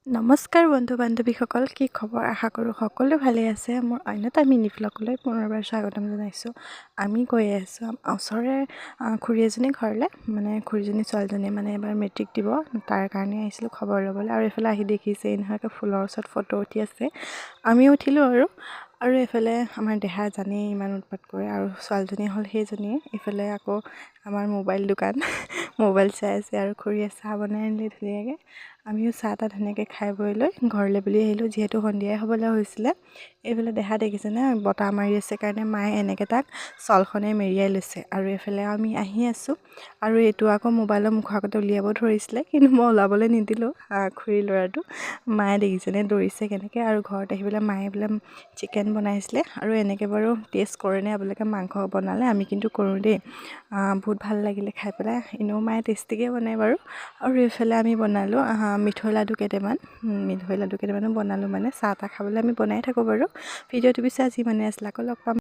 নমস্কাৰ বন্ধু বান্ধৱীসকল, কি খবৰ? আশা কৰোঁ সকলো ভালে আছে। মোৰ অন্য এটা মিনি ভ্লগলৈ পুনৰবাৰ স্বাগতম জনাইছোঁ। আমি গৈ আছোঁ ওচৰৰে খুৰী এজনী ঘৰলৈ, মানে খুৰীজনী ছোৱালীজনীয়ে মানে এবাৰ মেট্ৰিক দিব, তাৰ কাৰণে আহিছিলোঁ খবৰ ল'বলৈ। আৰু এইফালে আহি দেখিছে এনেকুৱাকৈ ফুলৰ ওচৰত ফটো উঠি আছে, আমিও উঠিলোঁ। আৰু এইফালে আমাৰ দেহা জানেই ইমান উৎপাত কৰে, আৰু ছোৱালীজনী হ'ল সেইজনীয়ে। এইফালে আকৌ আমাৰ মোবাইল দোকান মোবাইল চাই আছে, আৰু খুৰীয়ে চাহ বনাই আনিলে ধুনীয়াকৈ। আমিও চাহ তাহ ধুনীয়াকৈ খাই বৈ লৈ ঘৰলৈ বুলি আহিলোঁ, যিহেতু সন্ধিয়াই হ'বলৈ হৈছিলে। এইফালে দেহা দেখিছেনে, বতাহ মাৰি আছে কাৰণে মায়ে এনেকৈ তাক চলখনে মেৰিয়াই লৈছে। আৰু এইফালে আমি আহি আছোঁ, আৰু এইটো আকৌ মোবাইলৰ মুখৰ আগতে উলিয়াব ধৰিছিলে, কিন্তু মই ওলাবলৈ নিদিলোঁ। খুৰীৰ ল'ৰাটো মায়ে দেখিছেনে দৌৰিছে কেনেকৈ। আৰু ঘৰত আহি পেলাই মায়ে বোলে চিকেন বনাইছিলে, আৰু এনেকৈ বাৰু টেষ্ট কৰেনে আপোনালোকে মাংস বনালে? আমি কিন্তু কৰোঁ দেই, বহুত ভাল লাগিলে খাই পেলাই। এনেও মায়ে টেষ্টিকৈ বনায় বাৰু। আৰু এইফালে আমি বনালোঁ মিঠৈ লাডু কেইটামানো বনালোঁ, মানে চাহ তাহ খাবলৈ আমি বনাই থাকোঁ বাৰু। ভিডিঅ'টো পিছে আজি মানে আছিলে, আকৌ লগ পাম।